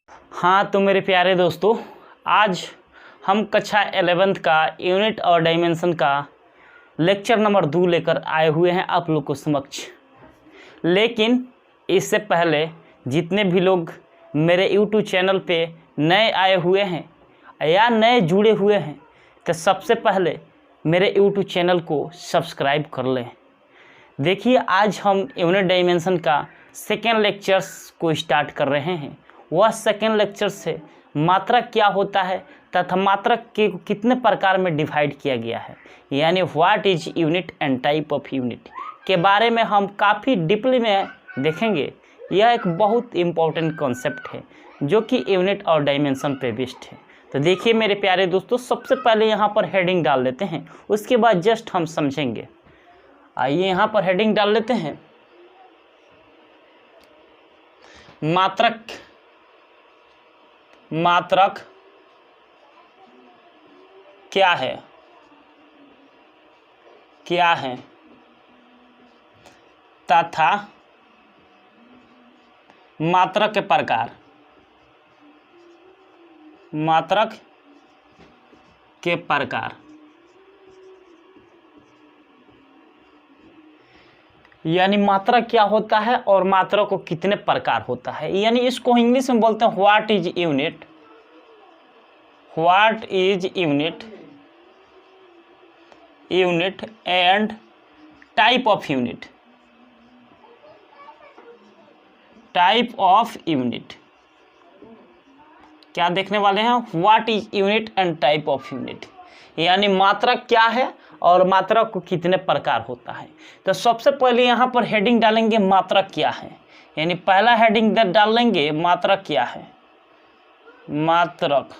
हाँ तो मेरे प्यारे दोस्तों, आज हम कक्षा 11th का यूनिट और डायमेंशन का लेक्चर नंबर 2 लेकर आए हुए हैं आप लोग को समक्ष। लेकिन इससे पहले जितने भी लोग मेरे YouTube चैनल पे नए आए हुए हैं या नए जुड़े हुए हैं तो सबसे पहले मेरे YouTube चैनल को सब्सक्राइब कर लें। देखिए, आज हम यूनिट डायमेंशन का सेकेंड लेक्चर्स को स्टार्ट कर रहे हैं। वह सेकेंड लेक्चर से मात्रक क्या होता है तथा मात्रक के कितने प्रकार में डिवाइड किया गया है, यानी what is unit and type of unit के बारे में हम काफ़ी डीपली में देखेंगे। यह एक बहुत इम्पोर्टेंट कॉन्सेप्ट है जो कि यूनिट और डायमेंशन पे बेस्ड है। तो देखिए मेरे प्यारे दोस्तों, सबसे पहले यहाँ पर हेडिंग डाल लेते हैं, उसके बाद जस्ट हम समझेंगे। आइए यहाँ पर हेडिंग डाल लेते हैं, मात्रक। मात्रक क्या है तथा मात्रक के प्रकार। मात्रक के प्रकार यानी मात्रक क्या होता है और मात्रक को कितने प्रकार होता है, यानी इसको इंग्लिश में बोलते हैं what is unit. What is unit and type of unit. Type of unit क्या देखने वाले हैं, what is unit and type of unit, यानी मात्रक क्या है और मात्रक को कितने प्रकार होता है। तो सबसे पहले यहाँ पर हेडिंग डालेंगे मात्रक क्या है, यानी पहला हेडिंग डाल लेंगे मात्रक क्या है। मात्रक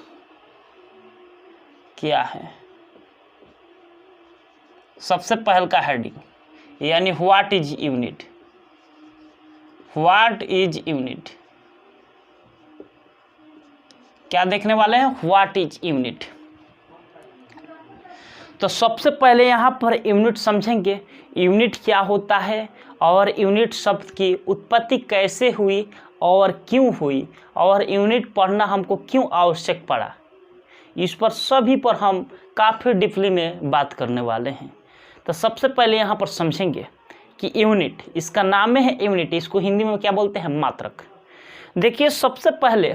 क्या है, सबसे पहल का हेडिंग, यानी what is unit. What is unit क्या देखने वाले हैं, व्हाट इज यूनिट। तो सबसे पहले यहाँ पर यूनिट समझेंगे, यूनिट क्या होता है और यूनिट शब्द की उत्पत्ति कैसे हुई और क्यों हुई और यूनिट पढ़ना हमको क्यों आवश्यक पड़ा। इस पर सभी पर हम काफ़ी डीपली में बात करने वाले हैं। तो सबसे पहले यहाँ पर समझेंगे कि यूनिट, इसका नाम है यूनिट, इसको हिंदी में क्या बोलते हैं, मात्रक। देखिए, सबसे पहले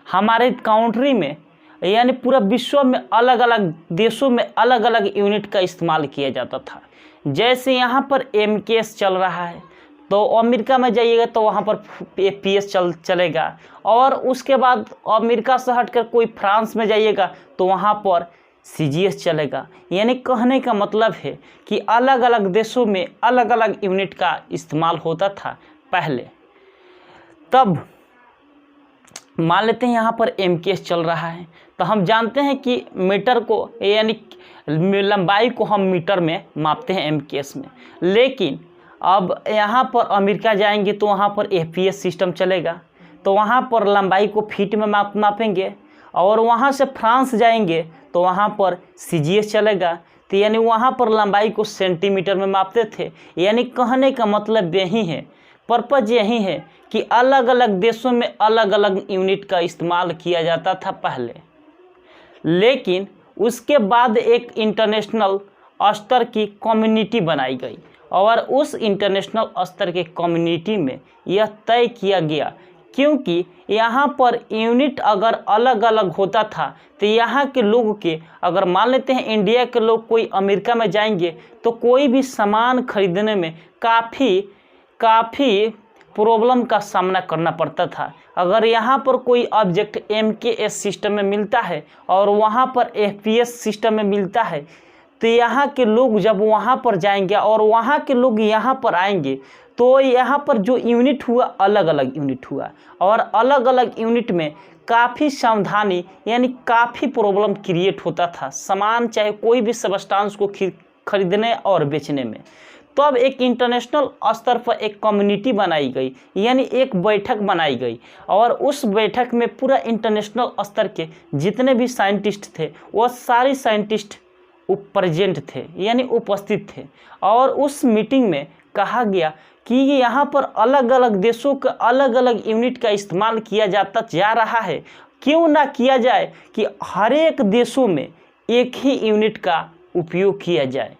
हमारे कंट्री में यानी पूरा विश्व में अलग अलग देशों में अलग अलग यूनिट का इस्तेमाल किया जाता था। जैसे यहाँ पर MKS चल रहा है तो अमेरिका में जाइएगा तो वहाँ पर PS चलेगा, और उसके बाद अमेरिका से हटकर कोई फ्रांस में जाइएगा तो वहाँ पर CGS चलेगा। यानी कहने का मतलब है कि अलग अलग देशों में अलग अलग यूनिट का इस्तेमाल होता था पहले। तब मान लेते हैं यहाँ पर MKS चल रहा है तो हम जानते हैं कि मीटर को यानी लंबाई को हम मीटर में मापते हैं MKS में। लेकिन अब यहाँ पर अमेरिका जाएंगे तो वहाँ पर FPS सिस्टम चलेगा, तो वहाँ पर लंबाई को फीट में मापेंगे, और वहाँ से फ्रांस जाएंगे तो वहाँ पर CGS चलेगा, तो यानी वहाँ पर लंबाई को सेंटीमीटर में मापते थे। यानी कहने का मतलब यही है, पर्पज यही है कि अलग अलग देशों में अलग अलग यूनिट का इस्तेमाल किया जाता था पहले। लेकिन उसके बाद एक इंटरनेशनल स्तर की कम्युनिटी बनाई गई, और उस इंटरनेशनल स्तर के कम्युनिटी में यह तय किया गया, क्योंकि यहाँ पर यूनिट अगर अलग अलग होता था तो यहाँ के लोगों के, अगर मान लेते हैं इंडिया के लोग कोई अमेरिका में जाएंगे तो कोई भी सामान खरीदने में काफ़ी प्रॉब्लम का सामना करना पड़ता था। अगर यहाँ पर कोई ऑब्जेक्ट MKS सिस्टम में मिलता है और वहाँ पर FPS सिस्टम में मिलता है, तो यहाँ के लोग जब वहाँ पर जाएंगे और वहाँ के लोग यहाँ पर आएंगे तो यहाँ पर जो यूनिट हुआ अलग अलग यूनिट हुआ, और अलग अलग यूनिट में काफ़ी सावधानी यानी काफ़ी प्रॉब्लम क्रिएट होता था सामान, चाहे कोई भी सब्सटेंस को खरीदने और बेचने में। तो अब एक इंटरनेशनल स्तर पर एक कम्युनिटी बनाई गई, यानी एक बैठक बनाई गई, और उस बैठक में पूरा इंटरनेशनल स्तर के जितने भी साइंटिस्ट थे वो सारे साइंटिस्ट प्रेजेंट थे यानी उपस्थित थे, और उस मीटिंग में कहा गया कि यहाँ पर अलग अलग देशों के अलग अलग यूनिट का इस्तेमाल किया जाता जा रहा है, क्यों ना किया जाए कि हर एक देशों में एक ही यूनिट का उपयोग किया जाए।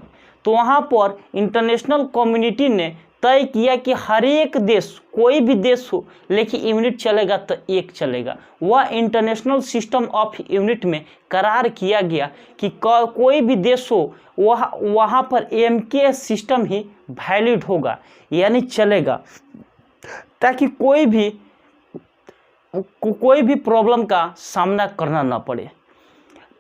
तो वहाँ पर इंटरनेशनल कम्युनिटी ने तय किया कि हर एक देश, कोई भी देश हो, लेकिन यूनिट चलेगा तो एक चलेगा। वह इंटरनेशनल सिस्टम ऑफ यूनिट में करार किया गया कि कोई भी देश हो वहाँ पर एमकेएस सिस्टम ही वैलिड होगा, यानी चलेगा, ताकि कोई भी प्रॉब्लम का सामना करना ना पड़े।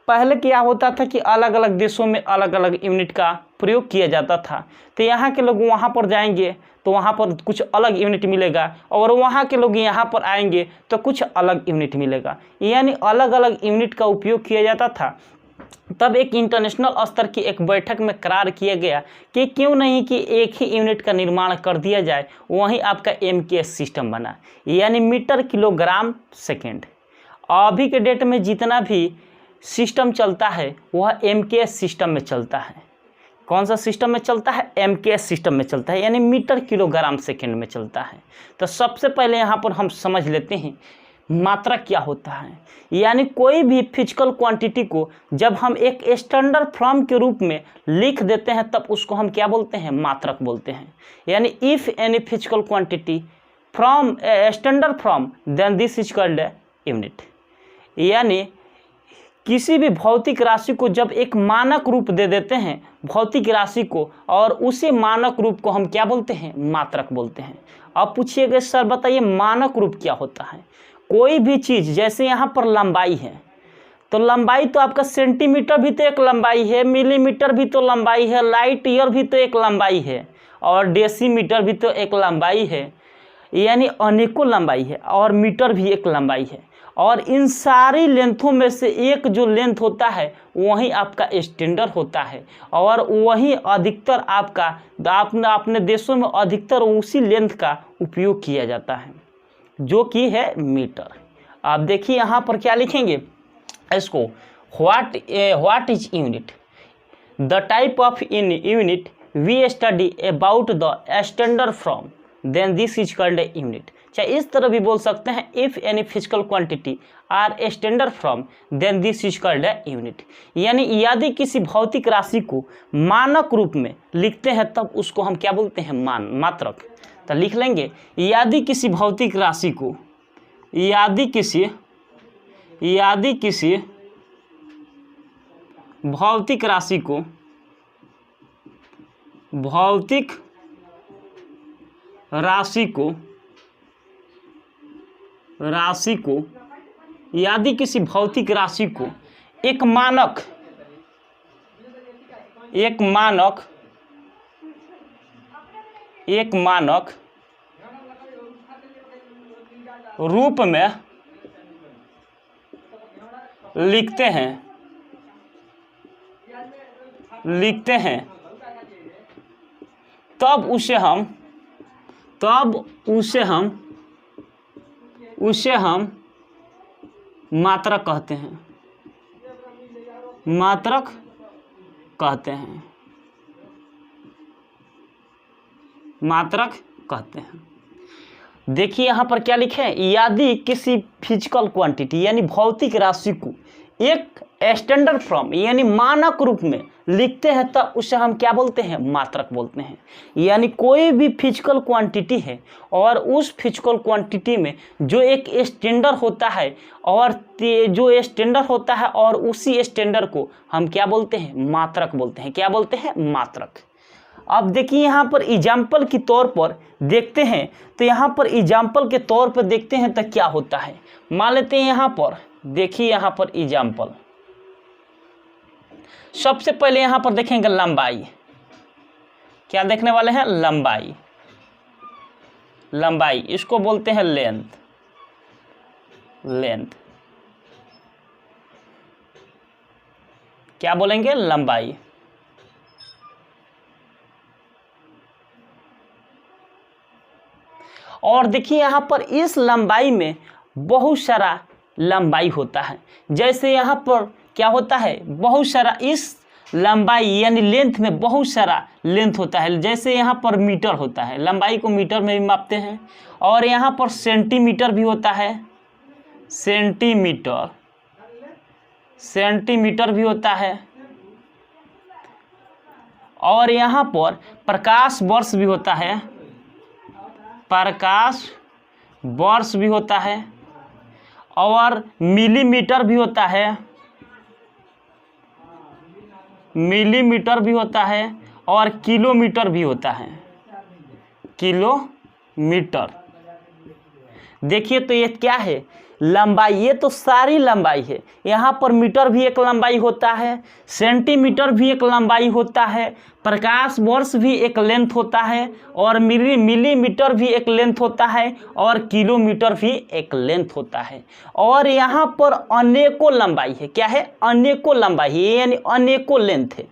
पहले क्या होता था कि अलग अलग देशों में अलग अलग यूनिट का प्रयोग किया जाता था, तो यहाँ के लोग वहाँ पर जाएंगे तो वहाँ पर कुछ अलग यूनिट मिलेगा, और वहाँ के लोग यहाँ पर आएंगे तो कुछ अलग यूनिट मिलेगा, यानी अलग अलग यूनिट का उपयोग किया जाता था। तब एक इंटरनेशनल स्तर की एक बैठक में करार किया गया कि क्यों नहीं कि एक ही यूनिट का निर्माण कर दिया जाए, वहीं आपका एमकेएस सिस्टम बना, यानी मीटर किलोग्राम सेकेंड। अभी के डेट में जितना भी सिस्टम चलता है वह एमकेएस सिस्टम में चलता है। कौन सा सिस्टम में चलता है? एमकेएस सिस्टम में चलता है, यानी मीटर किलोग्राम सेकेंड में चलता है। तो सबसे पहले यहाँ पर हम समझ लेते हैं मात्रक क्या होता है। यानी कोई भी फिजिकल क्वांटिटी को जब हम एक स्टैंडर्ड फॉर्म के रूप में लिख देते हैं तब उसको हम क्या बोलते हैं? मात्रक बोलते हैं। यानी if any physical quantity from standard form then this is called unit. यानी किसी भी भौतिक राशि को जब एक मानक रूप दे देते हैं भौतिक राशि को, और उसी मानक रूप को हम क्या बोलते हैं? मात्रक बोलते हैं। अब पूछिएगा सर बताइए मानक रूप क्या होता है? कोई भी चीज़, जैसे यहाँ पर लंबाई है, तो लंबाई तो आपका सेंटीमीटर भी तो एक लंबाई है, मिलीमीटर भी तो लंबाई है, लाइट ईयर भी तो एक लंबाई है, और डेसीमीटर भी तो एक लंबाई है, यानी अनेकों लंबाई है, और मीटर भी एक लंबाई है। और इन सारी लेंथों में से एक जो लेंथ होता है वही आपका स्टैंडर्ड होता है, और वही अधिकतर आपका अपने देशों में अधिकतर उसी लेंथ का उपयोग किया जाता है, जो कि है मीटर। आप देखिए यहाँ पर क्या लिखेंगे इसको, what is unit, the type of in unit we study about the standard from then this is called a unit. चाहे इस तरह भी बोल सकते हैं, if any physical quantity are standard from then this is called a unit. यानी यदि किसी भौतिक राशि को मानक रूप में लिखते हैं तब उसको हम क्या बोलते हैं? मात्रक। तो लिख लेंगे, यदि किसी भौतिक राशि को, यदि किसी भौतिक राशि को, भौतिक राशि को यदि किसी भौतिक राशि को एक मानक रूप में लिखते हैं तब उसे हम मात्रक कहते हैं। देखिए यहाँ पर क्या लिखे हैं, यदि किसी फिजिकल क्वांटिटी यानी भौतिक राशि को एक स्टैंडर्ड फॉर्म यानी मानक रूप में लिखते हैं तब उसे हम क्या बोलते हैं? मात्रक बोलते हैं। यानी कोई भी फिजिकल क्वांटिटी है और उस फिजिकल क्वांटिटी में जो एक स्टैंडर्ड होता है और उसी स्टैंडर्ड को हम क्या बोलते हैं? मात्रक बोलते हैं। क्या बोलते हैं? मात्रक। अब देखिए यहाँ पर एग्जाम्पल के तौर पर देखते हैं, तो यहाँ पर एग्जाम्पल के तौर पर देखते हैं तो क्या होता है। मान लेते हैं यहाँ पर, देखिए यहाँ पर एग्जाम्पल, सबसे पहले यहाँ पर देखेंगे लंबाई। क्या देखने वाले हैं? लंबाई, इसको बोलते हैं लेंथ। क्या बोलेंगे? लंबाई। और देखिए यहाँ पर इस लंबाई में बहुत सारा लंबाई होता है। जैसे यहाँ पर क्या होता है? बहुत सारा, इस लंबाई यानी लेंथ में बहुत सारा लेंथ होता है। जैसे यहाँ पर मीटर होता है, लंबाई को मीटर में भी मापते हैं। और यहाँ पर सेंटीमीटर भी होता है, सेंटीमीटर भी होता है। और यहाँ पर प्रकाश वर्ष भी होता है, प्रकाश वर्ष भी होता है। और मिलीमीटर भी होता है, मिलीमीटर भी होता है। और किलोमीटर भी होता है, किलोमीटर। देखिए तो ये क्या है, लंबाई, ये तो सारी लंबाई है। यहाँ पर मीटर भी एक लंबाई होता है, सेंटीमीटर भी एक लंबाई होता है, प्रकाश वर्ष भी एक लेंथ होता है, और मिलीमीटर भी एक लेंथ होता है, और किलोमीटर भी एक लेंथ होता है। और यहाँ पर अनेकों लंबाई है। क्या है, अनेकों लंबाई है, यानी अनेकों लेंथ है।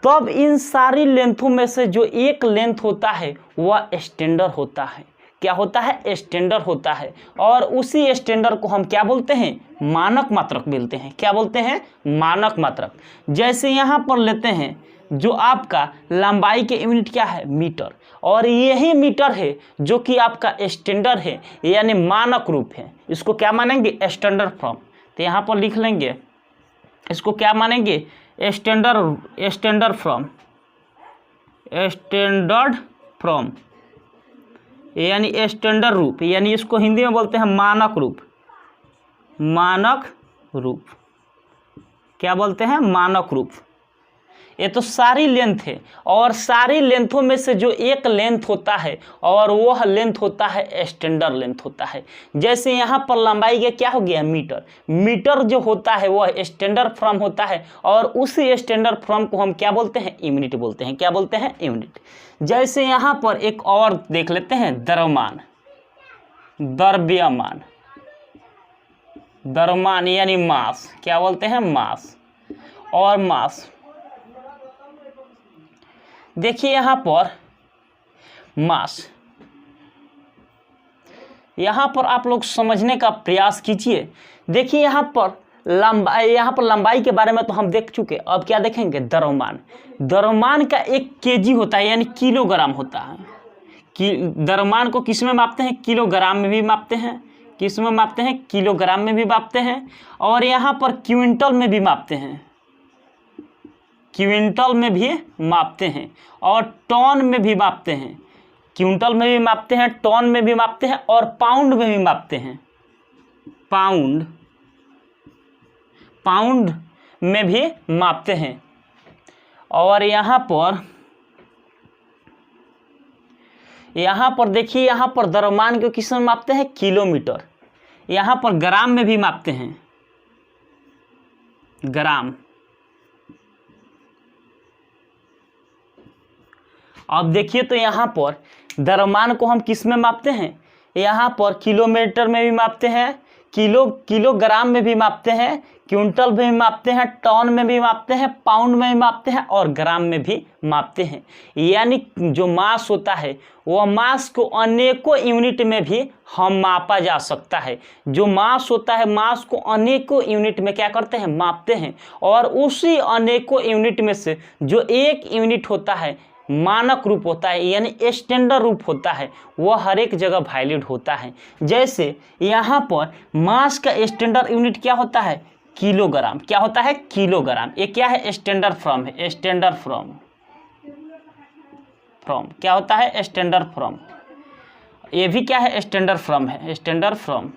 तब इन सारी लेंथों में से जो एक लेंथ होता है वह स्टैंडर्ड होता है। क्या होता है, स्टैंडर्ड होता है। और उसी स्टैंडर्ड को हम क्या बोलते हैं, मानक मात्रक बोलते हैं। क्या बोलते हैं, मानक मात्रक। जैसे यहाँ पर लेते हैं, जो आपका लंबाई के यूनिट क्या है, मीटर। और यही मीटर है जो कि आपका स्टैंडर्ड है, यानी मानक रूप है। इसको क्या मानेंगे, स्टैंडर्ड फॉर्म। तो यहाँ पर लिख लेंगे, इसको क्या मानेंगे, स्टैंडर्ड फॉर्म, स्टैंडर्ड फॉर्म यानी स्टैंडर्ड रूप, यानी इसको हिंदी में बोलते हैं मानक रूप। मानक रूप, क्या बोलते हैं, मानक रूप। ये तो सारी लेंथ है, और सारी लेंथों में से जो एक लेंथ होता है, और वह लेंथ होता है स्टैंडर्ड लेंथ होता है। जैसे यहाँ पर लंबाई का क्या हो गया, मीटर। मीटर जो होता है वह स्टैंडर्ड फॉर्म होता है, और उसी स्टैंडर्ड फॉर्म को हम क्या बोलते हैं, यूनिट बोलते हैं। क्या बोलते हैं, यूनिट। जैसे यहाँ पर एक और देख लेते हैं, द्रव्यमान, द्रव्यमान, द्रव्यमान यानी मास। क्या बोलते हैं, मास। और मास, देखिए यहाँ पर मास, यहाँ पर आप लोग समझने का प्रयास कीजिए। देखिए यहाँ पर लंबाई के बारे में तो हम देख चुके। अब क्या देखेंगे, द्रव्यमान। द्रव्यमान का 1 केजी होता है, यानी किलोग्राम होता है। कि द्रव्यमान को किस में मापते हैं, किलोग्राम में भी मापते हैं। किस में मापते हैं, किलोग्राम में भी मापते हैं। और यहाँ पर क्विंटल में भी मापते हैं, क्विंटल में भी मापते हैं। और टन में भी मापते हैं, क्विंटल में भी मापते हैं, टन में भी मापते हैं, और पाउंड में भी मापते हैं। पाउंड में भी मापते हैं। और यहाँ पर देखिए, यहाँ पर द्रव्यमान को किस में मापते हैं, किलोमीटर। यहाँ पर ग्राम में भी मापते हैं, ग्राम। अब देखिए तो यहाँ पर द्रव्यमान को हम किस में मापते हैं, यहाँ पर किलोमीटर में भी मापते हैं, किलोग्राम में भी मापते हैं, क्विंटल में भी मापते हैं, टन में भी मापते हैं, पाउंड में भी मापते हैं, और ग्राम में भी मापते हैं। यानी जो मास होता है वह मास को अनेकों यूनिट में भी हम मापा जा सकता है। जो मास होता है, मास को अनेकों यूनिट में क्या करते हैं, मापते हैं। और उसी अनेकों यूनिट में से जो एक यूनिट होता है, मानक रूप होता है, यानी स्टैंडर्ड रूप होता है, वह हर एक जगह वैलिड होता है। जैसे यहाँ पर मास का स्टैंडर्ड यूनिट क्या होता है, किलोग्राम। क्या होता है, किलोग्राम। ये क्या है, स्टैंडर्ड फॉर्म है, स्टैंडर्ड फॉर्म। क्या होता है, स्टैंडर्ड फॉर्म। ये भी क्या है, स्टैंडर्ड फॉर्म है, स्टैंडर्ड फॉर्म।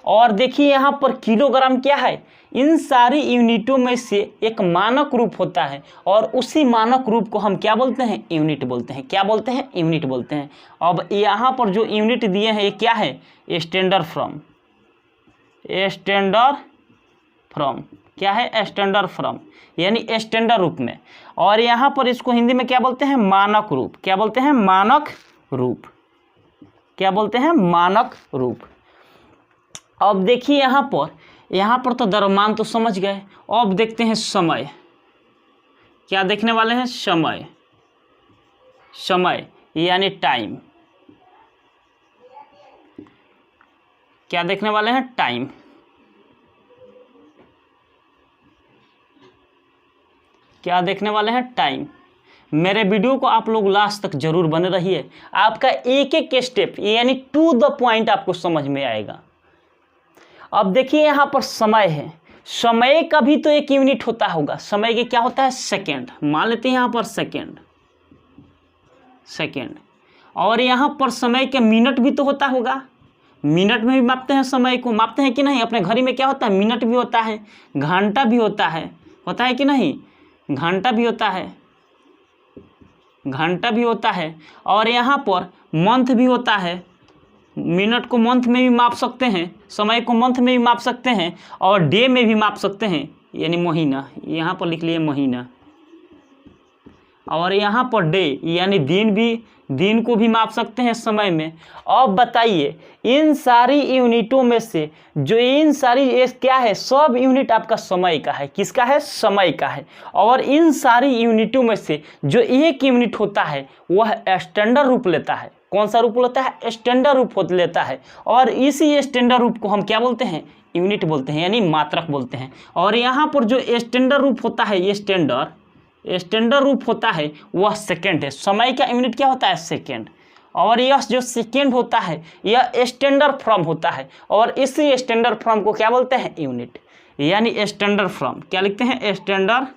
और देखिए यहाँ पर किलोग्राम क्या है, इन सारी यूनिटों में से एक मानक रूप होता है, और उसी मानक रूप को हम क्या बोलते हैं, यूनिट बोलते हैं। क्या बोलते हैं, यूनिट बोलते हैं। अब यहाँ पर जो यूनिट दिए हैं ये क्या है, स्टैंडर्ड फॉर्म। स्टैंडर्ड फॉर्म क्या है, स्टैंडर्ड फॉर्म, यानी स्टैंडर्ड रूप में। और यहाँ पर इसको हिंदी में क्या बोलते हैं, मानक रूप। क्या बोलते हैं, मानक रूप। क्या बोलते हैं, मानक रूप। अब देखिए यहाँ पर तो द्रव्यमान तो समझ गए। अब देखते हैं समय। क्या देखने वाले हैं, समय। समय यानी टाइम। क्या देखने वाले हैं, टाइम। क्या देखने वाले हैं? टाइम। मेरे वीडियो को आप लोग लास्ट तक जरूर बने रहिए, आपका एक एक स्टेप यानी टू द पॉइंट आपको समझ में आएगा। अब देखिए यहाँ पर समय है, समय का भी तो एक यूनिट होता होगा। समय के क्या होता है? सेकेंड। मान लेते हैं यहाँ पर सेकेंड। और यहाँ पर समय के मिनट भी तो होता होगा, मिनट में भी मापते हैं समय को, मापते हैं कि नहीं? अपने घड़ी में क्या होता है? मिनट भी होता है, घंटा भी होता है कि नहीं? घंटा भी होता है, और यहाँ पर मंथ भी होता है। मिनट को मंथ में भी माप सकते हैं, समय को मंथ में भी माप सकते हैं, और डे में भी माप सकते हैं यानी महीना। यहाँ पर लिख लिए महीना। और यहाँ पर डे यानी दिन को भी माप सकते हैं समय में। अब बताइए इन सारी यूनिटों में से जो इन सारी क्या है? सब यूनिट आपका समय का है। किसका है? समय का है। और इन सारी यूनिटों में से जो एक यूनिट होता है वह स्टैंडर्ड रूप लेता है। कौन सा रूप लेता है? स्टैंडर्ड रूप लेता है। और इसी स्टैंडर्ड रूप को हम क्या बोलते हैं? यूनिट बोलते हैं यानी मात्रक बोलते हैं। और यहाँ पर जो स्टैंडर्ड रूप होता है, ये स्टैंडर्ड रूप होता है वह सेकेंड है। समय का यूनिट क्या होता है? सेकेंड। और यह जो सेकेंड होता है यह स्टैंडर्ड फॉर्म होता है, और इसी स्टैंडर्ड फॉर्म को क्या बोलते हैं? यूनिट यानी स्टैंडर्ड फॉर्म। क्या लिखते हैं? Standard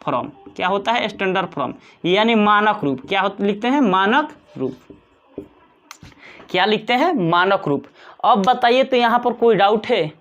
form. क्या होता है? स्टैंडर्ड फॉर्म यानी मानक रूप। क्या लिखते हैं? मानक रूप। क्या लिखते हैं? मानक रूप। अब बताइए तो यहाँ पर कोई डाउट है?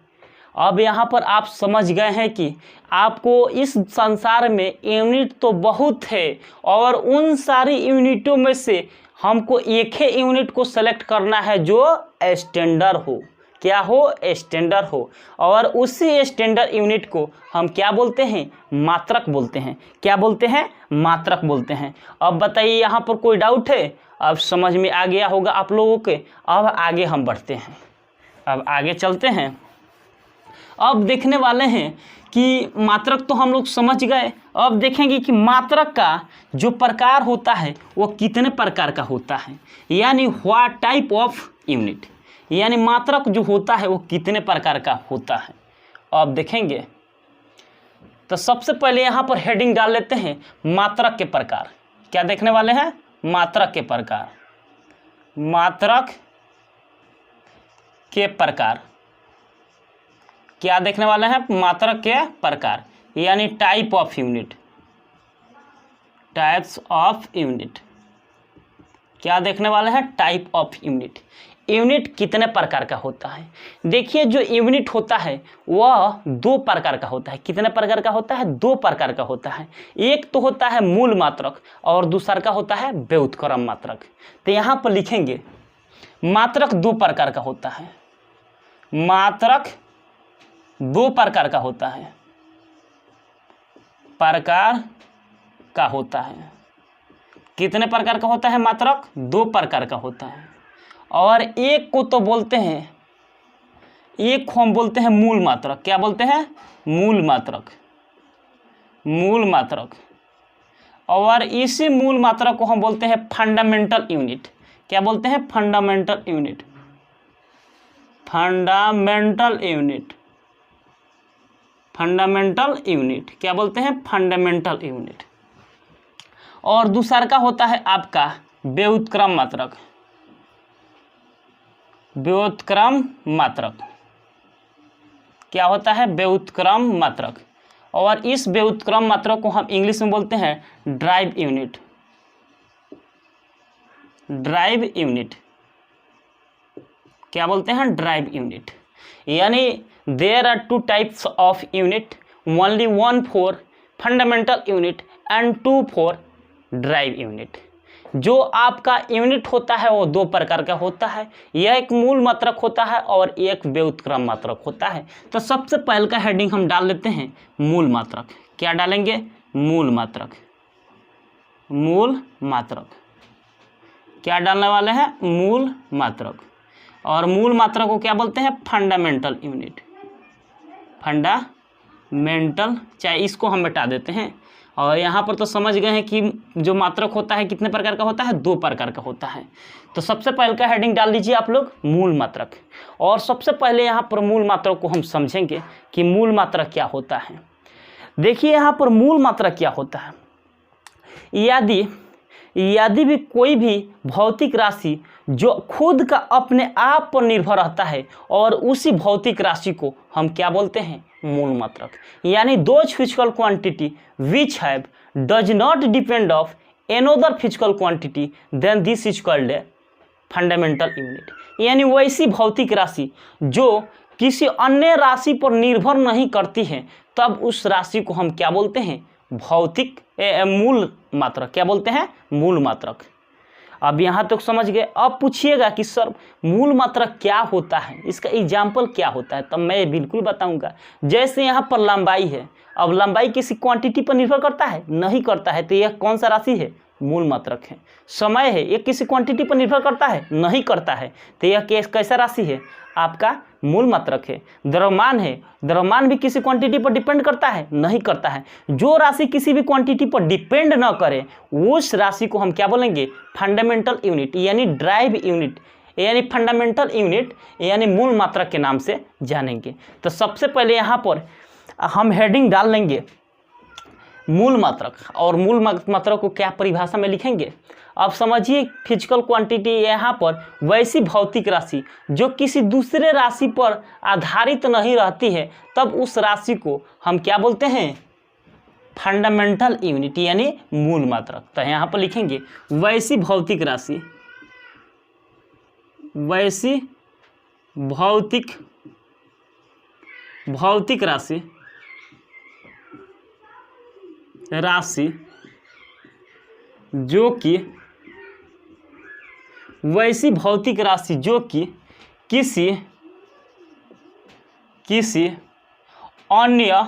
अब यहाँ पर आप समझ गए हैं कि आपको इस संसार में यूनिट तो बहुत है, और उन सारी यूनिटों में से हमको एक ही यूनिट को सेलेक्ट करना है जो स्टैंडर्ड हो। क्या हो? स्टैंडर्ड हो। और उसी स्टैंडर्ड यूनिट को हम क्या बोलते हैं? मात्रक बोलते हैं। क्या बोलते हैं? मात्रक बोलते हैं। अब बताइए यहाँ पर कोई डाउट है? अब समझ में आ गया होगा आप लोगों के। अब आगे हम बढ़ते हैं, अब आगे चलते हैं। अब देखने वाले हैं कि मात्रक तो हम लोग समझ गए। अब देखेंगे कि मात्रक का जो प्रकार होता है वो कितने प्रकार का होता है, यानी व्हाट टाइप ऑफ यूनिट, यानी मात्रक जो होता है वो कितने प्रकार का होता है। अब देखेंगे तो सबसे पहले यहाँ पर हेडिंग डाल लेते हैं मात्रक के प्रकार। क्या देखने वाले हैं? मात्रक के प्रकार। मात्रक के प्रकार क्या देखने वाले हैं? मात्रक के प्रकार यानी type of unit. Types of unit क्या देखने वाले हैं? Type of unit. यूनिट कितने प्रकार का होता है? देखिए जो यूनिट होता है वह दो प्रकार का होता है। कितने प्रकार का होता है? दो प्रकार का होता है। एक तो होता है मूल मात्रक और दूसरा का होता है व्युत्क्रम मात्रक। तो यहाँ पर लिखेंगे मात्रक दो प्रकार का होता है। मात्रक दो प्रकार का होता है। प्रकार का होता है। कितने प्रकार का होता है? मात्रक दो प्रकार का होता है। और एक को तो बोलते हैं, एक को हम बोलते हैं मूल मात्रक। क्या बोलते हैं? मूल मात्रक। मूल मात्रक। और इसी मूल मात्रक को हम बोलते हैं फंडामेंटल यूनिट। क्या बोलते हैं? Fundamental unit. Fundamental unit. Fundamental unit क्या बोलते हैं? Fundamental unit. और दूसरा का होता है आपका व्युत्क्रम मात्रक। व्युत्क्रम मात्रक क्या होता है? व्युत्क्रम मात्रक। और इस व्युत्क्रम मात्रक को हम इंग्लिश में बोलते हैं ड्राइव यूनिट। ड्राइव यूनिट क्या बोलते हैं? Drive unit. यानी there are two types of unit, only one for fundamental unit and two for drive unit। जो आपका यूनिट होता है वो दो प्रकार का होता है। यह एक मूल मात्रक होता है और एक व्युत्क्रम मात्रक होता है। तो सबसे पहले का हेडिंग हम डाल लेते हैं मूल मात्रक। क्या डालेंगे? मूल मात्रक। मूल मात्रक क्या डालने वाले हैं? मूल मात्रक। और मूल मात्रक को क्या बोलते हैं? Fundamental unit. फंडामेंटल, चाहे इसको हम मिटा देते हैं। और यहाँ पर तो समझ गए हैं कि जो मात्रक होता है कितने प्रकार का होता है? दो प्रकार का होता है। तो सबसे पहले का हेडिंग डाल लीजिए आप लोग मूल मात्रक। और सबसे पहले यहाँ पर मूल मात्रक को हम समझेंगे कि मूल मात्रक क्या होता है। देखिए यहाँ पर मूल मात्रा क्या होता है। यदि भी कोई भी भौतिक राशि जो खुद का अपने आप पर निर्भर रहता है और उसी भौतिक राशि को हम क्या बोलते हैं, मूल मात्रक। यानी those physical quantity which have does not depend of another physical quantity then this is called a fundamental unit. यानी वैसी भौतिक राशि जो किसी अन्य राशि पर निर्भर नहीं करती है, तब उस राशि को हम क्या बोलते हैं, भौतिक मूल मात्रक। क्या बोलते हैं, मूल मात्रक। अब यहाँ तक समझ गए। अब पूछिएगा कि सर मूल मात्रक क्या होता है, इसका एग्जाम्पल क्या होता है, तब मैं बिल्कुल बताऊंगा। जैसे यहाँ पर लंबाई है, अब लंबाई किसी क्वांटिटी पर निर्भर करता है, नहीं करता है, तो यह कौन सा राशि है, मूल मात्रक है। समय है, ये किसी क्वांटिटी पर निर्भर करता है, नहीं करता है, तो यह कैसा राशि है, आपका मूल मात्रक है। द्रव्यमान है, द्रव्यमान भी किसी क्वांटिटी पर डिपेंड करता है, नहीं करता है। जो राशि किसी भी क्वांटिटी पर डिपेंड न करे उस राशि को हम क्या बोलेंगे, फंडामेंटल यूनिट, यानी ड्राइव यूनिट, यानी फंडामेंटल यूनिट, यानी मूल मात्रक के नाम से जानेंगे। तो सबसे पहले यहाँ पर हम हेडिंग डाल लेंगे मूल मात्रक, और मूल मात्रक को क्या परिभाषा में लिखेंगे। अब समझिए, फिजिकल क्वांटिटी यहाँ पर वैसी भौतिक राशि जो किसी दूसरे राशि पर आधारित नहीं रहती है, तब उस राशि को हम क्या बोलते हैं, फंडामेंटल यूनिट, यानी मूल मात्रक। तो यहाँ पर लिखेंगे वैसी भौतिक राशि, वैसी भौतिक राशि जो कि वैसी भौतिक राशि जो कि किसी अन्य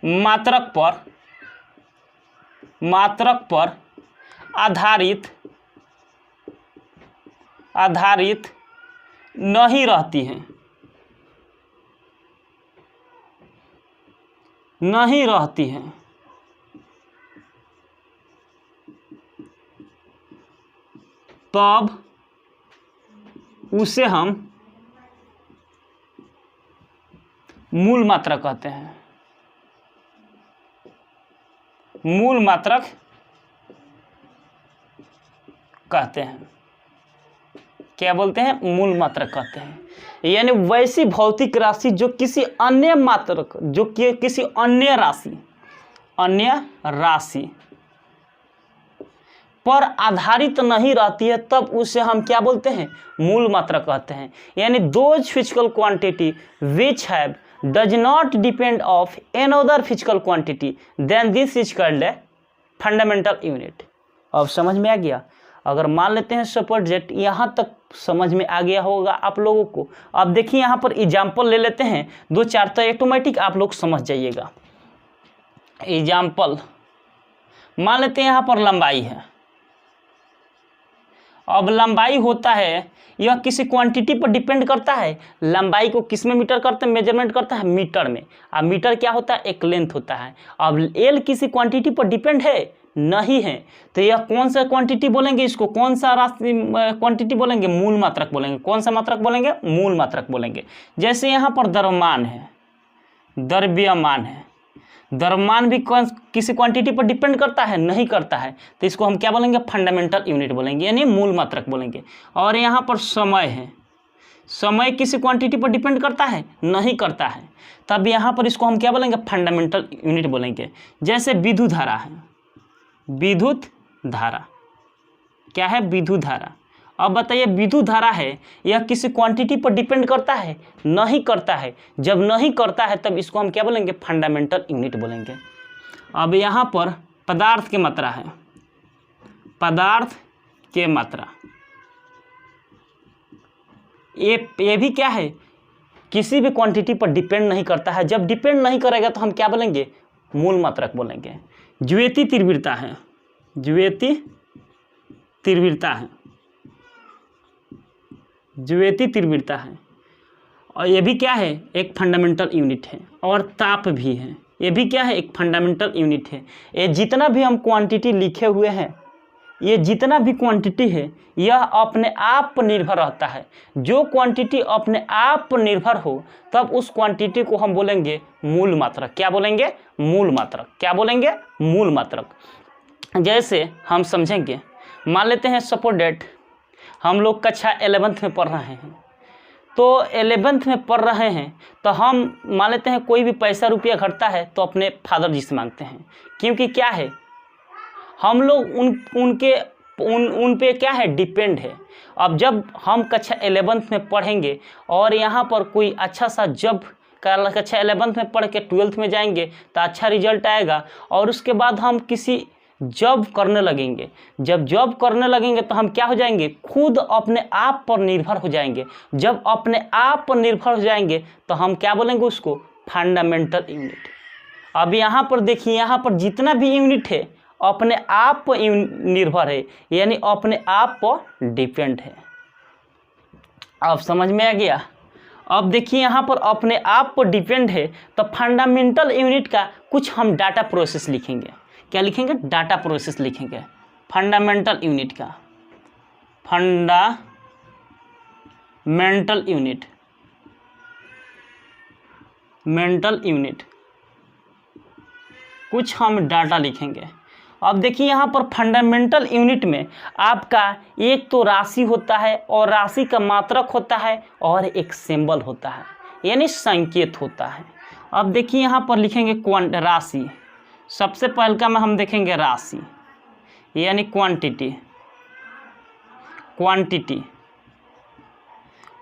मात्रक पर आधारित नहीं रहती है, तब उसे हम मूल मात्रक कहते हैं। मूल मात्रक कहते हैं, क्या बोलते हैं, मूल मात्रक कहते हैं। यानी वैसी भौतिक राशि जो किसी अन्य मात्रक, जो कि किसी अन्य राशि पर आधारित नहीं रहती है, तब उसे हम क्या बोलते हैं, मूल मात्रक कहते हैं। यानी those physical quantity which have does not depend of another physical quantity then this is called a fundamental unit. अब समझ में आ गया। अगर मान लेते हैं सपोर्ट जेट, यहाँ तक समझ में आ गया होगा आप लोगों को। अब देखिए यहाँ पर एग्जाम्पल ले लेते हैं 2-4, तो ऑटोमेटिक आप लोग समझ जाइएगा। एग्जाम्पल मान लेते हैं यहाँ पर लंबाई है। अब लंबाई होता है, यह किसी क्वांटिटी पर डिपेंड करता है। लंबाई को किस में मीटर करते हैं, मेजरमेंट करता है मीटर में। अब मीटर क्या होता है, एक लेंथ होता है। अब एल किसी क्वांटिटी पर डिपेंड है, नहीं है, तो यह कौन सा क्वांटिटी बोलेंगे, इसको कौन सा राशि क्वांटिटी बोलेंगे, मूल मात्रक बोलेंगे। कौन सा मात्रक बोलेंगे, मूल मात्रक बोलेंगे। जैसे यहाँ पर द्रव्यमान है, द्रव्यमान भी किसी क्वांटिटी पर डिपेंड करता है, नहीं करता है, तो इसको हम क्या बोलेंगे, फंडामेंटल यूनिट बोलेंगे, यानी मूल मात्रक बोलेंगे। और यहाँ पर समय है, समय किसी क्वांटिटी पर डिपेंड करता है, नहीं करता है, तब यहाँ पर इसको हम क्या बोलेंगे, फंडामेंटल यूनिट बोलेंगे। जैसे विद्युत धारा है, विद्युत धारा क्या है, विद्युत धारा। अब बताइए, विद्युत धारा है, यह किसी क्वांटिटी पर डिपेंड करता है, नहीं करता है। जब नहीं करता है तब इसको हम क्या बोलेंगे, फंडामेंटल यूनिट बोलेंगे। अब यहाँ पर पदार्थ की मात्रा है, पदार्थ के मात्रा, ये भी क्या है, किसी भी क्वांटिटी पर डिपेंड नहीं करता है। जब डिपेंड नहीं करेगा तो हम क्या बोलेंगे, मूल मात्रक बोलेंगे। ज्योति तीव्रता है, ज्योति तीव्रता है, और ये भी क्या है, एक फंडामेंटल यूनिट है। और ताप भी है, ये भी क्या है, एक फंडामेंटल यूनिट है। ये जितना भी हम क्वांटिटी लिखे हुए हैं, ये जितना भी क्वांटिटी है यह अपने आप पर निर्भर रहता है। जो क्वांटिटी अपने आप पर निर्भर हो तब उस क्वांटिटी को हम बोलेंगे मूल मात्रक। क्या बोलेंगे? मूल मात्रक। क्या बोलेंगे? मूल मात्रक। जैसे हम समझेंगे, मान लेते हैं सपोज डेट हम लोग कक्षा 11th में पढ़ रहे हैं, तो 11th में पढ़ रहे हैं तो हम मान लेते हैं कोई भी पैसा रुपया घटता है तो अपने फादर जी से मांगते हैं, क्योंकि क्या है हम लोग उन पे क्या है डिपेंड है। अब जब हम कक्षा 11th में पढ़ेंगे और यहाँ पर कोई अच्छा सा जब कक्षा 11th में पढ़ के 12th में जाएंगे तो अच्छा रिजल्ट आएगा और उसके बाद हम किसी जॉब करने लगेंगे। जब जॉब करने लगेंगे तो हम क्या हो जाएंगे? खुद अपने आप पर निर्भर हो जाएंगे। जब अपने आप पर निर्भर हो जाएंगे तो हम क्या बोलेंगे? उसको फंडामेंटल यूनिट। अब यहाँ पर देखिए, यहाँ पर जितना भी यूनिट है अपने आप पर निर्भर है, यानी अपने आप पर डिपेंड है। अब समझ में आ गया? अब देखिए यहाँ पर अपने आप पर डिपेंड है तो फंडामेंटल यूनिट का कुछ हम डाटा प्रोसेस लिखेंगे। क्या लिखेंगे? डाटा प्रोसेस लिखेंगे फंडामेंटल यूनिट का। फंडामेंटल यूनिट, मेंटल यूनिट, कुछ हम डाटा लिखेंगे। अब देखिए यहाँ पर फंडामेंटल यूनिट में आपका एक तो राशि होता है और राशि का मात्रक होता है और एक सिंबल होता है, यानी संकेत होता है। अब देखिए यहाँ पर लिखेंगे राशि। सबसे पहले का में हम देखेंगे राशि यानी क्वांटिटी।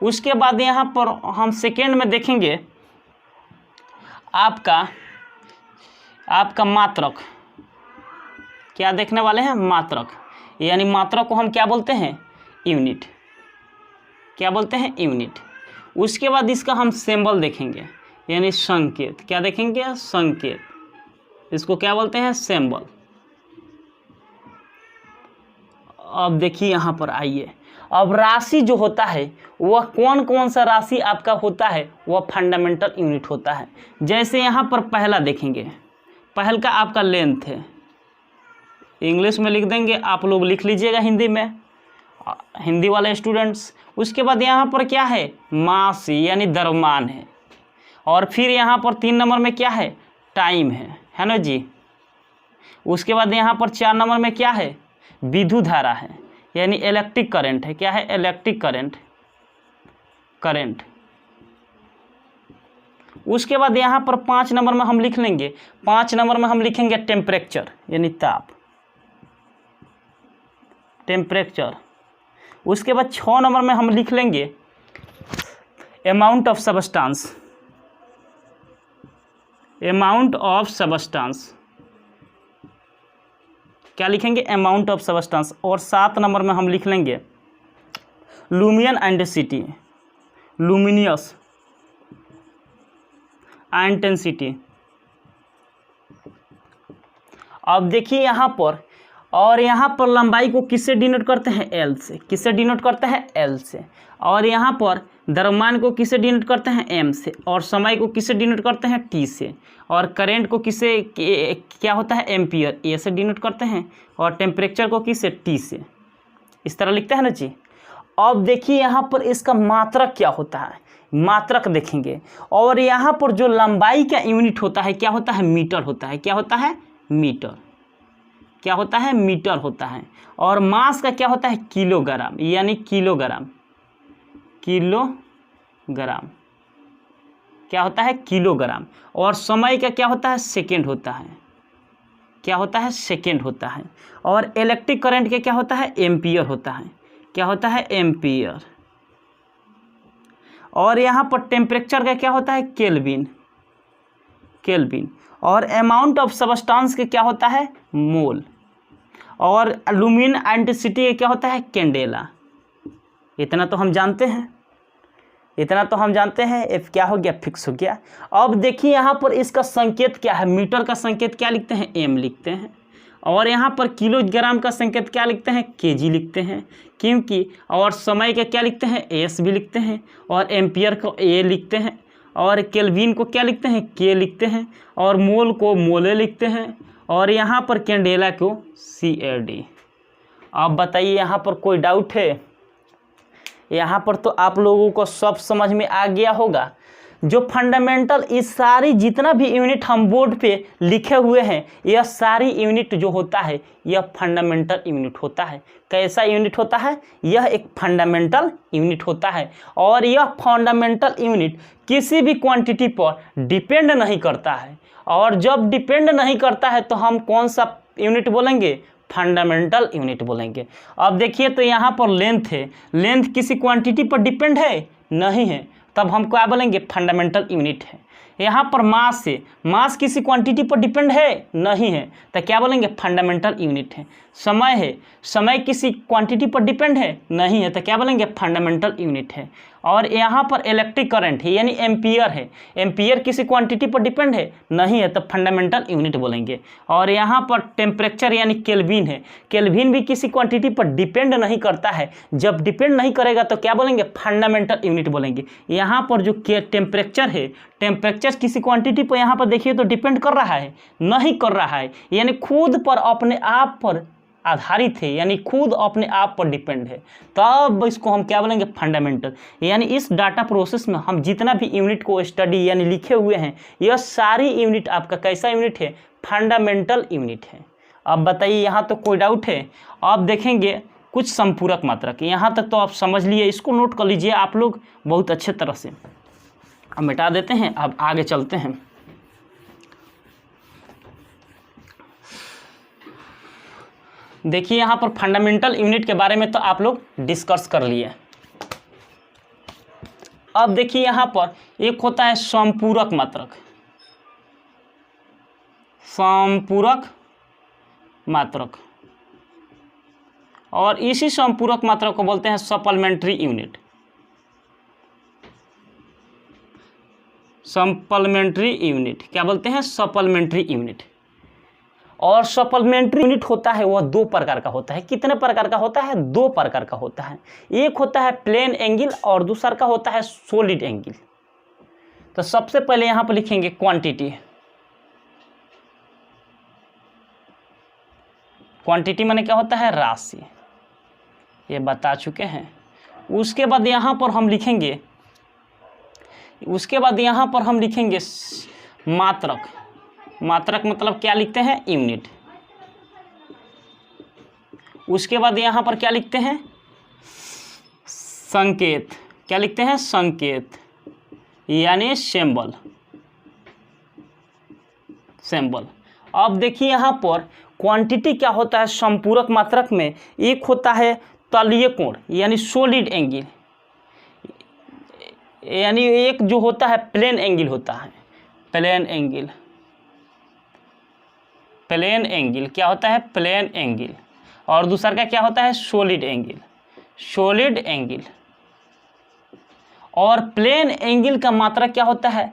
उसके बाद यहाँ पर हम सेकेंड में देखेंगे आपका मात्रक। क्या देखने वाले हैं? मात्रक। यानी मात्रक को हम क्या बोलते हैं? यूनिट। क्या बोलते हैं? यूनिट। उसके बाद इसका हम सिंबल देखेंगे यानी संकेत। क्या देखेंगे? संकेत। इसको क्या बोलते हैं? सिंबल। अब देखिए यहाँ पर आइए, अब राशि जो होता है वह कौन कौन सा राशि आपका होता है? वह फंडामेंटल यूनिट होता है। जैसे यहाँ पर पहला देखेंगे, पहल का आपका लेंथ है, इंग्लिश में लिख देंगे, आप लोग लिख लीजिएगा हिंदी में, हिंदी वाले स्टूडेंट्स। उसके बाद यहाँ पर क्या है? मास यानी द्रव्यमान है। और फिर यहाँ पर 3 नंबर में क्या है? टाइम है ना जी। उसके बाद यहाँ पर 4 नंबर में क्या है? विद्युत धारा है यानी इलेक्ट्रिक करंट है। क्या है? Electric current. उसके बाद यहाँ पर 5 नंबर में हम लिख लेंगे, 5 नंबर में हम लिखेंगे टेम्परेचर यानी ताप, टेम्परेचर। उसके बाद 6 नंबर में हम लिख लेंगे amount of substance, amount of substance. क्या लिखेंगे? Amount of substance. और 7 नंबर में हम लिख लेंगे लुमियन इंटेंसिटी, लुमिनियस इंटेंसिटी। अब देखिए यहाँ पर, और यहाँ पर लंबाई को किससे डिनोट करते हैं? एल से। किससे डिनोट करते हैं? एल से। और यहाँ पर द्रव्यमान को किससे डिनोट करते हैं? एम से। और समय को किससे डिनोट करते हैं? टी से। और करंट को किससे क्या होता है? एम्पियर, ए से डिनोट करते हैं। और टेम्परेचर को किससे? टी से। इस तरह लिखते हैं ना जी। अब देखिए यहाँ पर इसका मात्रक क्या होता है? मात्रक देखेंगे। और यहाँ पर जो लंबाई का यूनिट होता है क्या होता है? मीटर होता है। क्या होता है? मीटर। क्या होता है? मीटर होता है। और मास का क्या होता है? किलोग्राम यानी किलोग्राम। किलोग्राम क्या होता है? किलोग्राम। और समय का क्या होता है? सेकेंड होता है। क्या होता है? सेकेंड होता है। और इलेक्ट्रिक करंट का क्या होता है? एम्पियर होता है। क्या होता है? एम्पियर। और यहाँ पर टेम्परेचर का क्या होता है? केल्विन। और अमाउंट ऑफ सब्सटेंस के क्या होता है? मोल। और लुमिन इंटेंसिटी का क्या होता है? कैंडेला। इतना तो हम जानते हैं, क्या हो गया? फिक्स हो गया। अब देखिए यहाँ पर इसका संकेत क्या है? मीटर का संकेत क्या लिखते हैं? एम लिखते हैं। और यहाँ पर किलोग्राम का संकेत क्या लिखते हैं? केजी लिखते हैं, क्योंकि। और समय का क्या लिखते हैं? एस भी लिखते हैं। और एम्पियर को ए लिखते हैं। और केल्विन को क्या लिखते हैं? के लिखते हैं। और मोल को मोले लिखते हैं। और यहाँ पर कैंडेला को CAD। आप बताइए यहाँ पर कोई डाउट है? यहाँ पर तो आप लोगों को सब समझ में आ गया होगा। जो फंडामेंटल इस सारी जितना भी यूनिट हम बोर्ड पे लिखे हुए हैं, यह सारी यूनिट जो होता है यह फंडामेंटल यूनिट होता है। कैसा यूनिट होता है? यह एक फंडामेंटल यूनिट होता है। और यह फंडामेंटल यूनिट किसी भी क्वांटिटी पर डिपेंड नहीं करता है। और जब डिपेंड नहीं करता है तो हम कौन सा यूनिट बोलेंगे? फंडामेंटल यूनिट बोलेंगे। अब देखिए तो यहाँ पर लेंथ है, लेंथ किसी क्वांटिटी पर डिपेंड है? नहीं है, तब हम क्या बोलेंगे? फंडामेंटल यूनिट है। यहाँ पर मास है, मास किसी क्वांटिटी पर डिपेंड है? नहीं है, तो क्या बोलेंगे? फंडामेंटल यूनिट है। समय है, समय किसी क्वांटिटी पर डिपेंड है? नहीं है, तो क्या बोलेंगे? फंडामेंटल यूनिट है। और यहाँ पर इलेक्ट्रिक करंट है यानी एम्पियर है, एम्पियर किसी क्वांटिटी पर डिपेंड है? नहीं है, तो फंडामेंटल यूनिट बोलेंगे। और यहाँ पर टेम्परेचर यानी केल्विन है, केल्विन भी किसी क्वांटिटी पर डिपेंड नहीं करता है। जब डिपेंड नहीं करेगा तो क्या बोलेंगे? फंडामेंटल यूनिट बोलेंगे। यहाँ पर जो टेम्परेचर है, टेम्परेचर किसी क्वांटिटी पर यहाँ पर देखिए तो डिपेंड कर रहा है? नहीं कर रहा है, यानी खुद पर अपने आप पर आधारित है, यानी खुद अपने आप पर डिपेंड है। तब इसको हम क्या बोलेंगे? फंडामेंटल। यानी इस डाटा प्रोसेस में हम जितना भी यूनिट को स्टडी यानी लिखे हुए हैं, यह सारी यूनिट आपका कैसा यूनिट है? फंडामेंटल यूनिट है। अब बताइए यहाँ तो कोई डाउट है? अब देखेंगे कुछ संपूरक मात्रक। यहाँ तक तो आप समझ लिए, इसको नोट कर लीजिए आप लोग बहुत अच्छे तरह से। अब मिटा देते हैं, अब आगे चलते हैं। देखिए यहाँ पर फंडामेंटल यूनिट के बारे में तो आप लोग डिस्कस कर लिए। अब देखिए यहाँ पर एक होता है संपूरक मात्रक, संपूरक मात्रक, और इसी संपूरक मात्रक को बोलते हैं सप्लीमेंट्री यूनिट। सप्लीमेंट्री यूनिट क्या बोलते हैं? Supplementary unit. और सप्लीमेंट्री यूनिट होता है वह दो प्रकार का होता है। कितने प्रकार का होता है? दो प्रकार का होता है। एक होता है प्लेन एंगल और दूसरा का होता है सॉलिड एंगल। तो सबसे पहले यहाँ पर लिखेंगे क्वांटिटी। क्वांटिटी माने क्या होता है? राशि, ये बता चुके हैं। उसके बाद यहाँ पर हम लिखेंगे, मात्रक। मात्रक मतलब क्या लिखते हैं? यूनिट। उसके बाद यहाँ पर क्या लिखते हैं? संकेत। क्या लिखते हैं? संकेत यानी सिंबल। सिंबल। अब देखिए यहाँ पर क्वांटिटी क्या होता है संपूरक मात्रक में? एक होता है तलीय कोण यानी सॉलिड एंगल, यानी एक जो होता है प्लेन एंगल होता है। प्लेन एंगल, प्लेन एंगल क्या होता है? Plane angle. और दूसरा का क्या होता है? Solid angle. Solid angle. और प्लेन एंगल का मात्रक क्या होता है?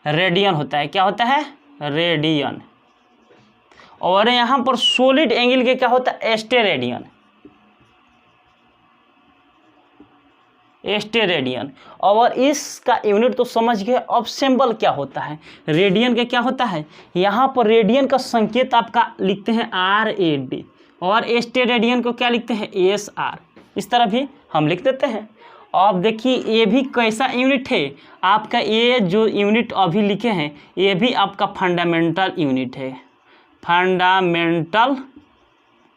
रेडियन होता है। क्या होता है? रेडियन। और यहाँ पर सॉलिड एंगल के क्या होता है? स्टेरेडियन। स्टेरेडियन। और इसका यूनिट तो समझ गए। अब सिंबल क्या होता है? रेडियन का क्या होता है? यहाँ पर रेडियन का संकेत आपका लिखते हैं RAD, और स्टेरेडियन को क्या लिखते हैं? SR। इस तरह भी हम लिख देते हैं। अब देखिए ये भी कैसा यूनिट है आपका? ये जो यूनिट अभी लिखे हैं ये भी आपका फंडामेंटल यूनिट है। फंडामेंटल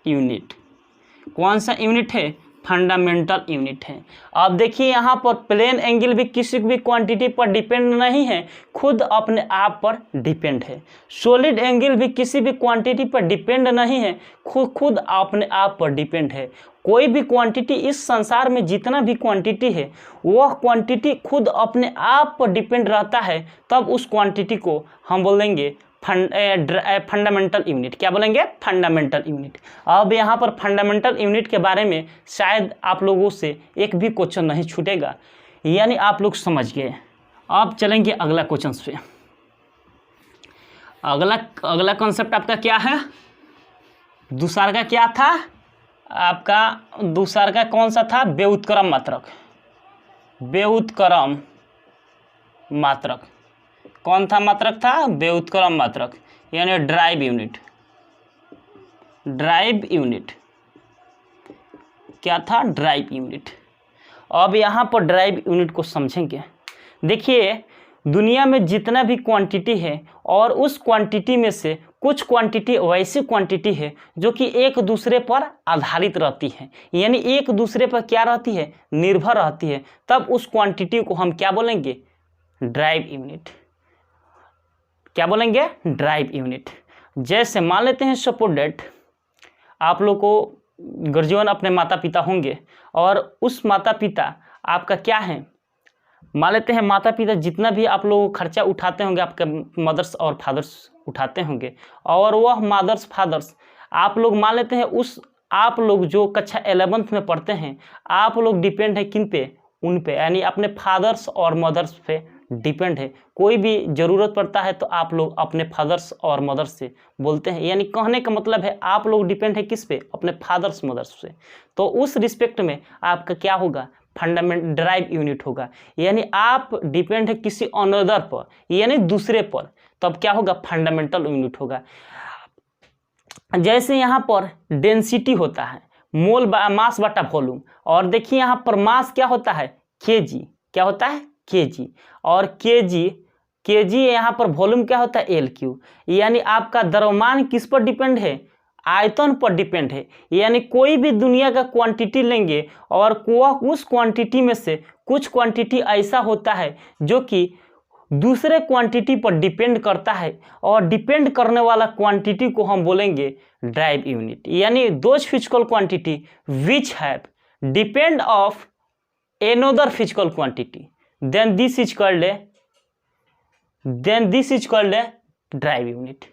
यूनिट कौन सा यूनिट है? फंडामेंटल यूनिट है। अब देखिए यहाँ पर प्लेन एंगल भी किसी भी क्वांटिटी पर डिपेंड नहीं है, खुद अपने आप पर डिपेंड है। सॉलिड एंगल भी किसी भी क्वांटिटी पर डिपेंड नहीं है, खुद अपने आप पर डिपेंड है। कोई भी क्वांटिटी इस संसार में जितना भी क्वांटिटी है वह क्वांटिटी खुद अपने आप पर डिपेंड रहता है, तब उस क्वांटिटी को हम बोलेंगे फंडामेंटल यूनिट। क्या बोलेंगे? Fundamental unit. अब यहाँ पर फंडामेंटल यूनिट के बारे में शायद आप लोगों से एक भी क्वेश्चन नहीं छूटेगा, यानी आप लोग समझ गए। अब चलेंगे अगला क्वेश्चन पे। अगला कॉन्सेप्ट आपका क्या है? दूसरा का क्या था आपका? दूसरा का कौन सा था? व्युत्क्रम मात्रक। व्युत्क्रम मात्रक कौन था मात्रक था? व्युत्क्रम मात्रक यानी ड्राइव यूनिट। Drive unit. क्या था? Drive unit. अब यहाँ पर ड्राइव यूनिट को समझेंगे। देखिए दुनिया में जितना भी क्वांटिटी है और उस क्वांटिटी में से कुछ क्वांटिटी वैसी क्वांटिटी है जो कि एक दूसरे पर आधारित रहती है, यानी एक दूसरे पर क्या रहती है? निर्भर रहती है। तब उस क्वांटिटी को हम क्या बोलेंगे? Drive unit. क्या बोलेंगे? Drive unit. जैसे मान लेते हैं सपोज डेट आप लोग को गर्जीवन अपने माता पिता होंगे और उस माता पिता आपका क्या है? मान लेते हैं माता पिता जितना भी आप लोग खर्चा उठाते होंगे आपके मदर्स और फादर्स उठाते होंगे, और वह मदर्स फादर्स आप लोग मान लेते हैं उस आप लोग जो कक्षा 11th में पढ़ते हैं आप लोग डिपेंड है किन पे? उन पे, यानी अपने फादर्स और मदर्स पे डिपेंड है। कोई भी ज़रूरत पड़ता है तो आप लोग अपने फादर्स और मदर्स से बोलते हैं, यानी कहने का मतलब है आप लोग डिपेंड है किस पे? अपने फादर्स मदर्स से। तो उस रिस्पेक्ट में आपका क्या होगा? फंडामेंट ड्राइव यूनिट होगा, यानी आप डिपेंड है किसी अनदर पर, यानी दूसरे पर, तब क्या होगा? फंडामेंटल यूनिट होगा। जैसे यहाँ पर डेंसिटी होता है मोल मास बटा वॉल्यूम, और देखिए यहाँ पर मास क्या होता है? केजी। क्या होता है? केजी। और केजी यहाँ पर वॉल्यूम क्या होता है? L Q. यानी आपका द्रव्यमान किस पर डिपेंड है? आयतन पर डिपेंड है। यानी कोई भी दुनिया का क्वांटिटी लेंगे और उस क्वांटिटी में से कुछ क्वांटिटी ऐसा होता है जो कि दूसरे क्वांटिटी पर डिपेंड करता है, और डिपेंड करने वाला क्वांटिटी को हम बोलेंगे ड्राइव यूनिट। यानी those physical quantity which have depend of another physical quantity then this is called a drive unit.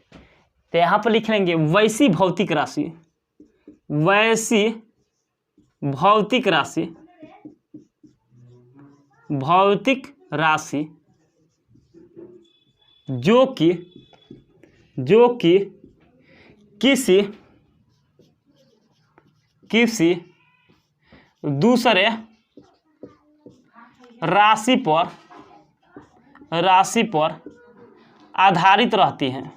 तो यहाँ पर लिख लेंगे वैसी भौतिक राशि, वैसी भौतिक राशि, भौतिक राशि जो कि किसी दूसरे राशि पर आधारित रहती हैं,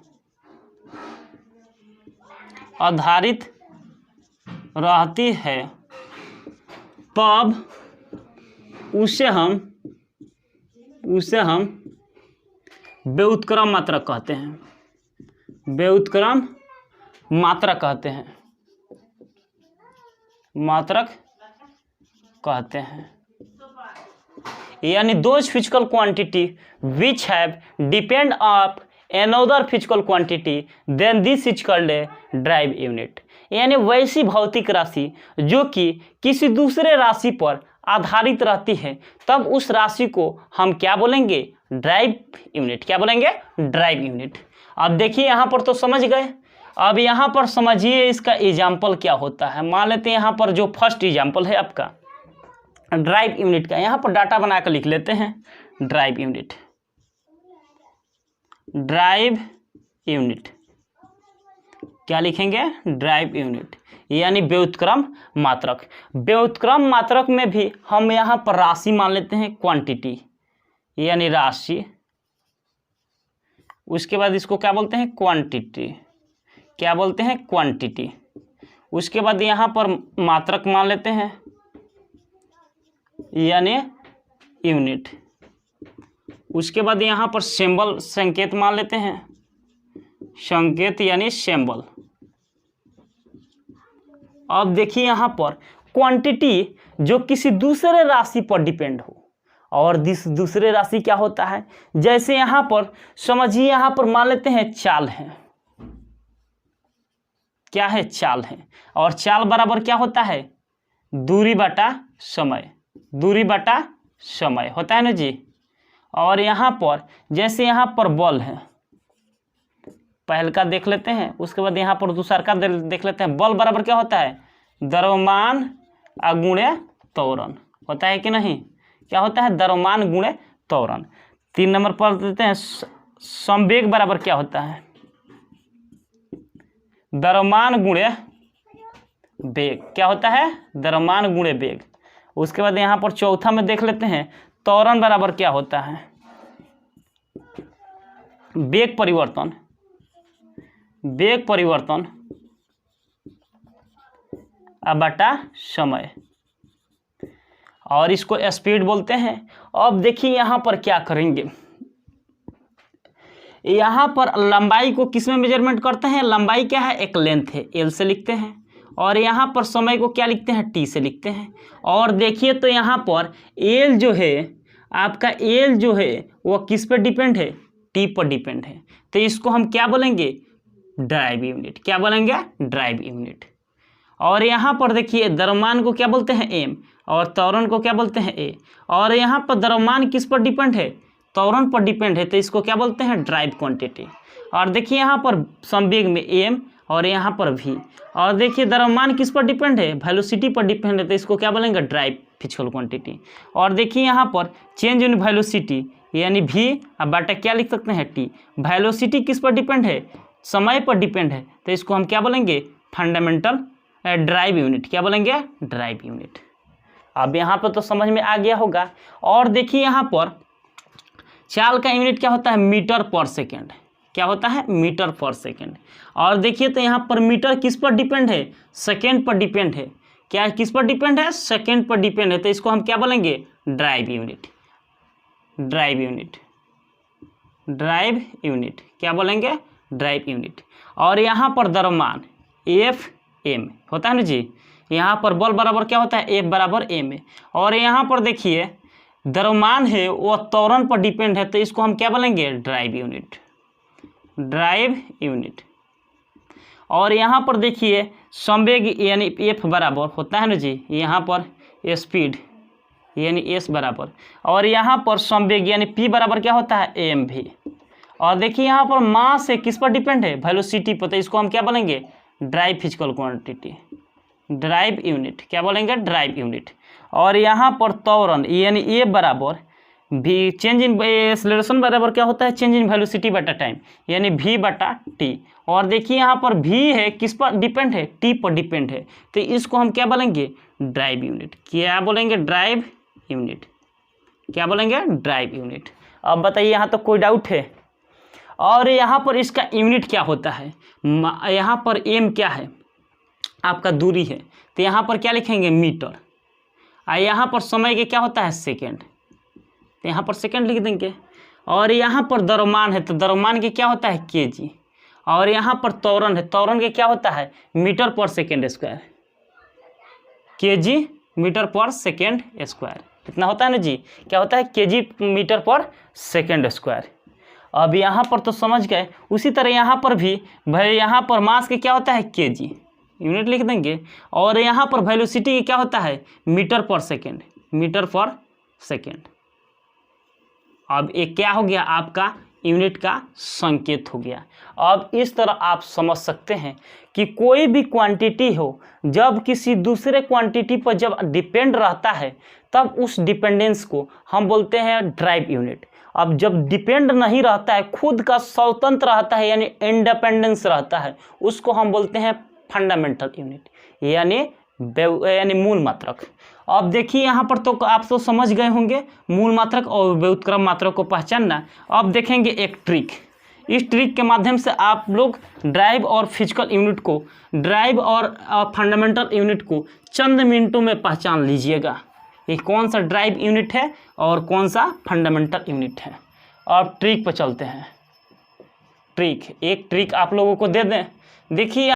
आधारित रहती है, तब उसे हम व्युत्क्रम मात्रक कहते हैं, व्युत्क्रम मात्रक कहते हैं, मात्रक कहते हैं। यानी those physical quantity which have depend of another physical quantity then this is called a derived unit. यानी वैसी भौतिक राशि जो कि किसी दूसरे राशि पर आधारित रहती है, तब उस राशि को हम क्या बोलेंगे? Drive unit. क्या बोलेंगे? Drive unit. अब देखिए यहाँ पर तो समझ गए। अब यहाँ पर समझिए इसका एग्जाम्पल क्या होता है। मान लेते हैं यहाँ पर जो फर्स्ट एग्जाम्पल है आपका ड्राइव यूनिट का, यहाँ पर डाटा बनाकर लिख लेते हैं ड्राइव यूनिट। ड्राइव यूनिट क्या लिखेंगे? ड्राइव यूनिट, यानी व्युत्क्रम मात्रक। व्युत्क्रम मात्रक में भी हम यहाँ पर राशि मान लेते हैं क्वांटिटी, यानी राशि। उसके बाद इसको क्या बोलते हैं? क्वांटिटी। क्या बोलते हैं? क्वांटिटी। उसके बाद यहाँ पर मात्रक मान लेते हैं, यानी यूनिट। उसके बाद यहाँ पर सिंबल संकेत मान लेते हैं, संकेत यानी सिंबल। अब देखिए यहाँ पर क्वांटिटी जो किसी दूसरे राशि पर डिपेंड हो, और दूसरे राशि क्या होता है? जैसे यहाँ पर समझिए, यहाँ पर मान लेते हैं चाल है। क्या है? चाल है। और चाल बराबर क्या होता है? दूरी बटा समय, दूरी बटा समय होता है ना जी। और यहाँ पर जैसे यहाँ पर बल है, पहल का देख लेते हैं, उसके बाद यहाँ पर दूसरा का देख लेते हैं। बल बराबर क्या होता है? द्रव्यमान गुणे त्वरण होता है कि नहीं? क्या होता है? द्रव्यमान गुणे त्वरण। 3 नंबर पर देते हैं संवेग बराबर क्या होता है? द्रव्यमान गुणे वेग। क्या होता है? द्रव्यमान गुणे वेग। उसके बाद यहाँ पर चौथा में देख लेते हैं त्वरण बराबर क्या होता है? वेग परिवर्तन, वेग परिवर्तन बटा समय, और इसको स्पीड बोलते हैं। अब देखिए यहाँ पर क्या करेंगे, यहाँ पर लंबाई को किस में मेजरमेंट करते हैं, लंबाई क्या है, एक लेंथ है, एल से लिखते हैं, और यहाँ पर समय को क्या लिखते हैं, टी से लिखते हैं। और देखिए तो यहाँ पर एल जो है, आपका एल जो है वो किस पर डिपेंड है, टी पर डिपेंड है, तो इसको हम क्या बोलेंगे, ड्राइव यूनिट। क्या बोलेंगे, ड्राइव यूनिट। और यहाँ पर देखिए द्रव्यमान को क्या बोलते हैं, एम, और त्वरण को क्या बोलते हैं, ए। और यहाँ पर द्रव्यमान किस पर डिपेंड है, त्वरण पर डिपेंड है, तो इसको क्या बोलते हैं, ड्राइव क्वांटिटी। और देखिए यहाँ पर संवेग में एम और यहाँ पर भी। और देखिए द्रव्यमान किस पर डिपेंड है, वेलोसिटी पर डिपेंड है, तो इसको क्या बोलेंगे, ड्राइव फिजिकल क्वांटिटी। और देखिए यहाँ पर चेंज इन वेलोसिटी यानी भी, अब बटा क्या लिख सकते हैं, टी। वेलोसिटी किस पर डिपेंड है, समय पर डिपेंड है, तो इसको हम क्या बोलेंगे, फंडामेंटल ड्राइव यूनिट। क्या बोलेंगे, ड्राइव यूनिट। अब यहाँ पर तो समझ में आ गया होगा। और देखिए यहाँ पर चाल का यूनिट क्या होता है, मीटर पर सेकेंड। क्या होता है, मीटर पर सेकेंड। और देखिए तो यहाँ पर मीटर किस पर डिपेंड है, सेकेंड पर डिपेंड है। क्या किस पर डिपेंड है, सेकेंड पर डिपेंड है, तो इसको हम क्या बोलेंगे, drive unit. Drive unit, drive unit. क्या बोलेंगे, ड्राइव यूनिट। और यहाँ पर द्रव्यमान एफ एम होता है ना जी, यहाँ पर बल बराबर क्या होता है, एफ बराबर एम है। और यहाँ पर देखिए द्रव्यमान है वो त्वरण पर डिपेंड है, तो इसको हम क्या बोलेंगे, ड्राइव यूनिट। Drive unit. और यहाँ पर देखिए संवेग यानी एफ बराबर होता है ना जी, यहाँ पर स्पीड यानी एस बराबर, और यहाँ पर संवेग यानी पी बराबर क्या होता है, एम भी। और देखिए यहाँ पर मास है किस पर डिपेंड है, वेलोसिटी पर, तो इसको हम क्या बोलेंगे, drive physical quantity, drive unit. क्या बोलेंगे, ड्राइव यूनिट। और यहाँ पर त्वरण यानी ए बराबर भी, चेंज इन एक्सेलरेशन बराबर क्या होता है, चेंज इन वेलोसिटी बटा टाइम यानी भी बटा टी। और देखिए यहाँ पर भी है किस पर डिपेंड है, टी पर डिपेंड है, तो इसको हम क्या बोलेंगे, ड्राइव यूनिट। क्या बोलेंगे, ड्राइव यूनिट। क्या बोलेंगे, ड्राइव यूनिट। अब बताइए यहाँ तो कोई डाउट है। और यहाँ पर इसका यूनिट क्या होता है, यहाँ पर एम क्या है, आपका दूरी है, तो यहाँ पर क्या लिखेंगे, मीटर। यहाँ पर समय के क्या होता है, सेकेंड, तो यहाँ पर सेकेंड लिख देंगे। और यहाँ पर द्रव्यमान है, तो द्रव्यमान के क्या होता है, केजी। और यहाँ पर त्वरण है, त्वरण के क्या होता है, मीटर पर सेकेंड स्क्वायर, केजी मीटर पर सेकेंड स्क्वायर। कितना होता है ना जी, क्या होता है, केजी मीटर पर सेकेंड स्क्वायर। अब यहाँ पर तो समझ गए। उसी तरह यहाँ पर भी भाई, यहाँ पर मास के क्या होता है, केजी, यूनिट लिख देंगे। और यहाँ पर वेलोसिटी क्या होता है, मीटर पर सेकेंड, मीटर पर सेकेंड। अब एक क्या हो गया, आपका यूनिट का संकेत हो गया। अब इस तरह आप समझ सकते हैं कि कोई भी क्वांटिटी हो, जब किसी दूसरे क्वांटिटी पर जब डिपेंड रहता है, तब उस डिपेंडेंस को हम बोलते हैं ड्राइव यूनिट। अब जब डिपेंड नहीं रहता है, खुद का स्वतंत्र रहता है यानी इंडिपेंडेंस रहता है, उसको हम बोलते हैं फंडामेंटल यूनिट यानी मूल मात्रक। अब देखिए यहाँ पर तो आप तो समझ गए होंगे मूल मात्रक और व्युत्क्रम मात्रक को पहचानना। अब देखेंगे एक ट्रिक। इस ट्रिक के माध्यम से आप लोग ड्राइव और फिजिकल यूनिट को, ड्राइव और फंडामेंटल यूनिट को चंद मिनटों में पहचान लीजिएगा, ये कौन सा ड्राइव यूनिट है और कौन सा फंडामेंटल यूनिट है। अब ट्रिक पर चलते हैं। ट्रिक, एक ट्रिक आप लोगों को दे दें। देखिए